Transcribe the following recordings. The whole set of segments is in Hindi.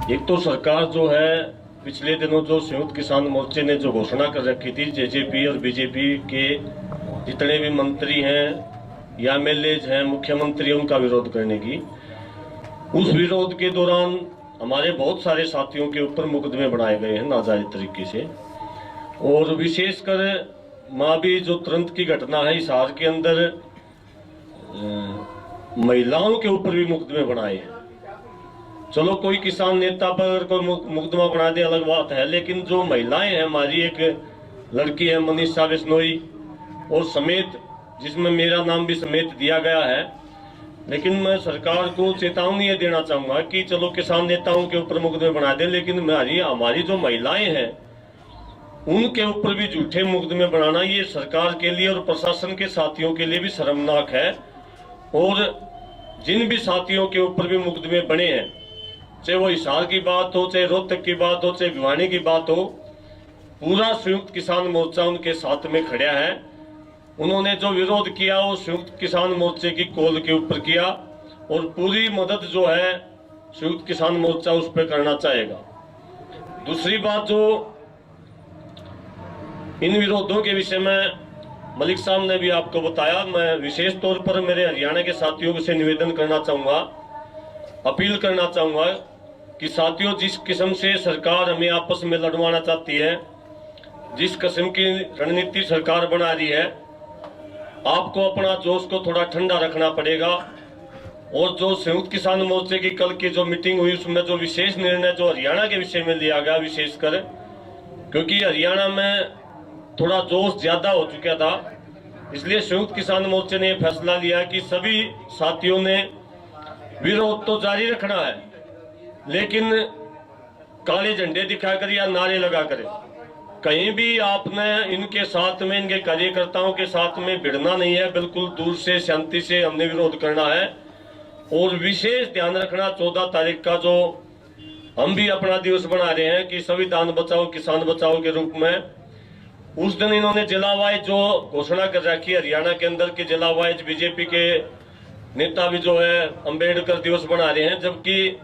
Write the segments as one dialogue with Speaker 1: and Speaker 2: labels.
Speaker 1: एक तो सरकार जो है पिछले दिनों जो संयुक्त किसान मोर्चे ने जो घोषणा कर रखी थी, जेजेपी और बीजेपी के जितने भी मंत्री हैं या एमएलएज हैं, मुख्यमंत्री, उनका विरोध करने की, उस विरोध के दौरान हमारे बहुत सारे साथियों के ऊपर मुकदमे बनाए गए हैं नाजायज तरीके से। और विशेषकर मावी जो तुरंत की घटना है, हिसार के अंदर महिलाओं के ऊपर भी मुकदमे बनाए हैं। चलो कोई किसान नेता पर कोई मुकदमा बना दे अलग बात है, लेकिन जो महिलाएं हैं, हमारी एक लड़की है मनीषा बिश्नोई और समेत, जिसमें मेरा नाम भी समेत दिया गया है। लेकिन मैं सरकार को चेतावनी ये देना चाहूंगा कि चलो किसान नेताओं के ऊपर मुकदमे बना दे, लेकिन हमारी जो महिलाएं हैं उनके ऊपर भी झूठे मुकदमे बनाना ये सरकार के लिए और प्रशासन के साथियों के लिए भी शर्मनाक है। और जिन भी साथियों के ऊपर भी मुकदमे बने हैं, चाहे वो हिसार की बात हो, चाहे रोहतक की बात हो, चाहे भिवानी की बात हो, पूरा संयुक्त किसान मोर्चा उनके साथ में खड़ा है। उन्होंने जो विरोध किया वो संयुक्त किसान मोर्चे की कॉल के ऊपर किया और पूरी मदद जो है संयुक्त किसान मोर्चा उस पर करना चाहेगा। दूसरी बात, जो इन विरोधों के विषय में मलिक साहब ने भी आपको बताया, मैं विशेष तौर पर मेरे हरियाणा के साथियों से निवेदन करना चाहूंगा, अपील करना चाहूंगा कि साथियों, जिस किस्म से सरकार हमें आपस में लड़वाना चाहती है, जिस किस्म की रणनीति सरकार बना रही है, आपको अपना जोश को थोड़ा ठंडा रखना पड़ेगा। और जो संयुक्त किसान मोर्चे की कल की जो मीटिंग हुई, उसमें जो विशेष निर्णय जो हरियाणा के विषय में लिया गया, विशेषकर क्योंकि हरियाणा में थोड़ा जोश ज्यादा हो चुका था, इसलिए संयुक्त किसान मोर्चे ने फैसला लिया कि सभी साथियों ने विरोध तो जारी रखना है, लेकिन काले झंडे दिखाकर या नारे लगाकर कहीं भी आपने इनके साथ में, इनके कार्यकर्ताओं के साथ में भिड़ना नहीं है। बिल्कुल दूर से शांति से हमने विरोध करना है। और विशेष ध्यान रखना, 14 तारीख का जो हम भी अपना दिवस बना रहे हैं कि संविधान बचाओ किसान बचाओ के रूप में, उस दिन इन्होंने जिला वाइज जो घोषणा कर रखी है हरियाणा के अंदर के जिला वाइज बीजेपी के नेता भी जो है अंबेडकर दिवस बना रहे हैं, जबकि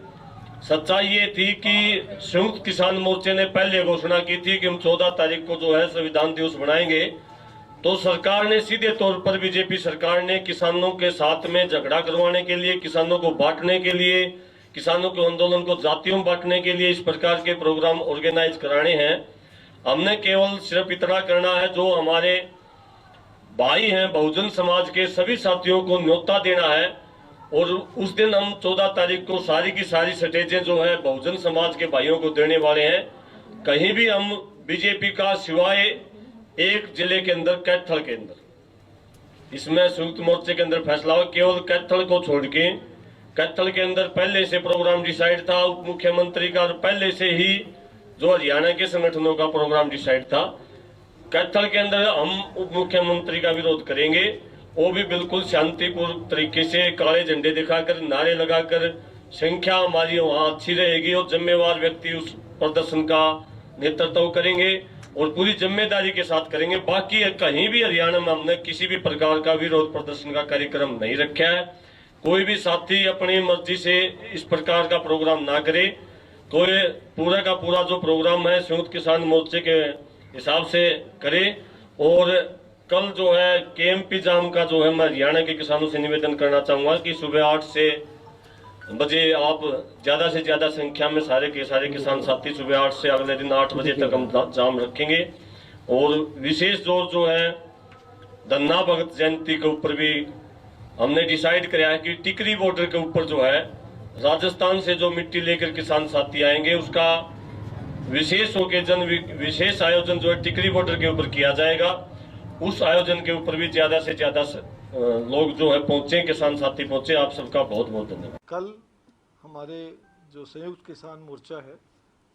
Speaker 1: सच्चाई ये थी कि संयुक्त किसान मोर्चे ने पहले घोषणा की थी कि हम 14 तारीख को जो है संविधान दिवस बनाएंगे। तो सरकार ने सीधे तौर पर, बीजेपी सरकार ने किसानों के साथ में झगड़ा करवाने के लिए, किसानों को बांटने के लिए, किसानों के आंदोलन को जातियों में बांटने के लिए इस प्रकार के प्रोग्राम ऑर्गेनाइज कराने हैं। हमने केवल सिर्फ इतना करना है, जो हमारे भाई हैं बहुजन समाज के सभी साथियों को न्योता देना है। और उस दिन हम 14 तारीख को सारी की सारी स्टेजें जो है बहुजन समाज के भाइयों को देने वाले हैं। कहीं भी हम बीजेपी का सिवाय एक जिले के अंदर, कैथल के अंदर, इसमें संयुक्त मोर्चे के अंदर फैसला हो, केवल कैथल को छोड़ के, कैथल के अंदर पहले से प्रोग्राम डिसाइड था उप मुख्यमंत्री का, और पहले से ही जो हरियाणा के संगठनों का प्रोग्राम डिसाइड था। कैथल के अंदर हम उप मुख्यमंत्री का विरोध करेंगे, वो भी बिल्कुल शांतिपूर्ण तरीके से, काले झंडे दिखाकर, नारे लगाकर। संख्या हमारी वहां अच्छी रहेगी और जिम्मेवार व्यक्ति उस प्रदर्शन का नेतृत्व करेंगे और पूरी जिम्मेदारी के साथ करेंगे। बाकी कहीं भी हरियाणा में हमने किसी भी प्रकार का विरोध प्रदर्शन का कार्यक्रम नहीं रखा है। कोई भी साथी अपनी मर्जी से इस प्रकार का प्रोग्राम ना करे। कोई पूरा का पूरा जो प्रोग्राम है संयुक्त किसान मोर्चे के हिसाब से करे। और कल जो है केएमपी जाम का जो है, मैं हरियाणा के किसानों से निवेदन करना चाहूंगा कि सुबह 8 बजे आप ज्यादा से ज्यादा संख्या में सारे के सारे किसान साथी सुबह 8 से अगले दिन 8 बजे तक हम जाम रखेंगे। और विशेष जोर जो है धन्ना भगत जयंती के ऊपर भी हमने डिसाइड किया है कि टिकरी बॉर्डर के ऊपर जो है राजस्थान से जो मिट्टी लेकर किसान साथी आएंगे, उसका विशेष ओकेजन, विशेष आयोजन जो है टिकरी बॉर्डर के ऊपर किया जाएगा। उस आयोजन के ऊपर भी ज्यादा से ज्यादा लोग जो है पहुंचे, किसान साथी पहुंचे। आप सबका बहुत बहुत धन्यवाद।
Speaker 2: कल हमारे जो संयुक्त किसान मोर्चा है,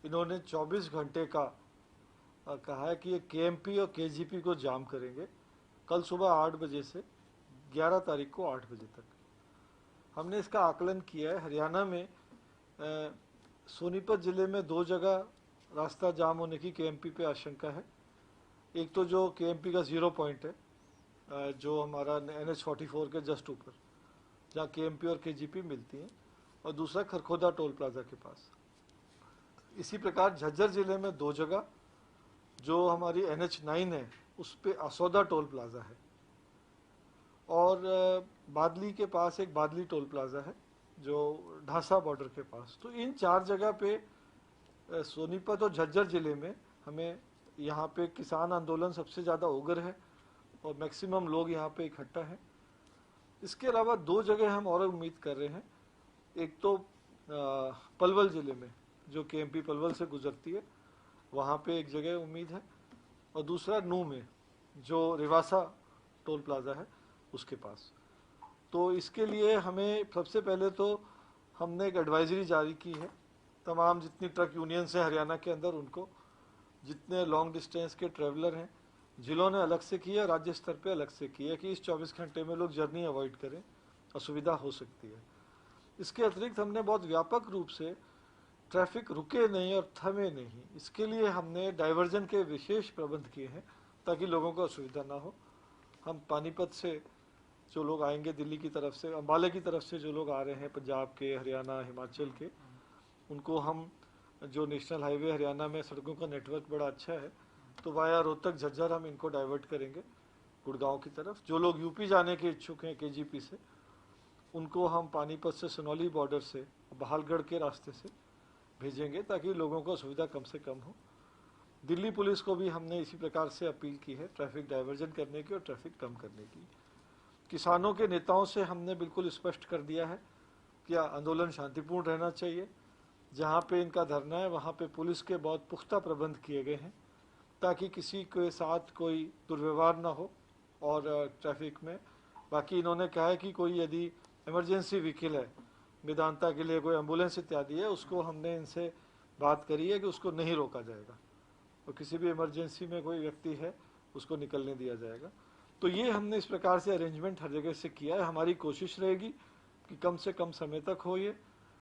Speaker 2: इन्होंने 24 घंटे का कहा है कि ये केएमपी और केजीपी को जाम करेंगे कल सुबह 8 बजे से 11 तारीख को 8 बजे तक। हमने इसका आकलन किया है। हरियाणा में सोनीपत ज़िले में 2 जगह रास्ता जाम होने की केएमपी पे आशंका है। एक तो जो केएमपी का 0 पॉइंट है, जो हमारा NH44 के जस्ट ऊपर, जहाँ केएमपी और केजीपी मिलती हैं, और दूसरा खरखोदा टोल प्लाजा के पास। इसी प्रकार झज्जर जिले में 2 जगह, जो हमारी NH9 है उस पे असौदा टोल प्लाज़ा है, और बादली के पास एक बादली टोल प्लाज़ा है जो ढासा बॉर्डर के पास। तो इन 4 जगह पे सोनीपत और झज्जर जिले में हमें यहाँ पे किसान आंदोलन सबसे ज़्यादा उग्र है और मैक्सिमम लोग यहाँ पे इकट्ठा हैं। इसके अलावा 2 जगह हम और उम्मीद कर रहे हैं। एक तो पलवल ज़िले में जो KMP पलवल से गुजरती है, वहाँ पे एक जगह उम्मीद है, और दूसरा नू में जो रिवासा टोल प्लाज़ा है उसके पास। तो इसके लिए हमें सबसे पहले तो हमने एक एडवाइजरी जारी की है तमाम जितनी ट्रक यूनियंस हैं हरियाणा के अंदर, उनको, जितने लॉन्ग डिस्टेंस के ट्रैवलर हैं, जिलों ने अलग से किया, राज्य स्तर पे अलग से किया कि इस 24 घंटे में लोग जर्नी अवॉइड करें, असुविधा हो सकती है। इसके अतिरिक्त हमने बहुत व्यापक रूप से ट्रैफिक रुके नहीं और थमे नहीं, इसके लिए हमने डाइवर्जन के विशेष प्रबंध किए हैं ताकि लोगों को असुविधा ना हो। हम पानीपत से जो लोग आएंगे, दिल्ली की तरफ से, अम्बाले की तरफ से जो लोग आ रहे हैं, पंजाब के, हरियाणा, हिमाचल के, उनको हम, जो नेशनल हाईवे हरियाणा में सड़कों का नेटवर्क बड़ा अच्छा है, तो वाया रोहतक झज्जर हम इनको डाइवर्ट करेंगे गुड़गांव की तरफ। जो लोग यूपी जाने के इच्छुक हैं KGP से, उनको हम पानीपत से सोनौली बॉर्डर से बहालगढ़ के रास्ते से भेजेंगे ताकि लोगों को असुविधा कम से कम हो। दिल्ली पुलिस को भी हमने इसी प्रकार से अपील की है ट्रैफिक डाइवर्जन करने की और ट्रैफिक कम करने की। किसानों के नेताओं से हमने बिल्कुल स्पष्ट कर दिया है कि आंदोलन शांतिपूर्ण रहना चाहिए। जहाँ पे इनका धरना है वहाँ पे पुलिस के बहुत पुख्ता प्रबंध किए गए हैं ताकि किसी के साथ कोई दुर्व्यवहार ना हो और ट्रैफिक में। बाकी इन्होंने कहा है कि कोई यदि इमरजेंसी व्हीकल है, वेदांता के लिए कोई एम्बुलेंस इत्यादि है, उसको हमने इनसे बात करी है कि उसको नहीं रोका जाएगा और किसी भी इमरजेंसी में कोई व्यक्ति है उसको निकलने दिया जाएगा। तो ये हमने इस प्रकार से अरेंजमेंट हर जगह से किया है। हमारी कोशिश रहेगी कि कम से कम समय तक हो ये,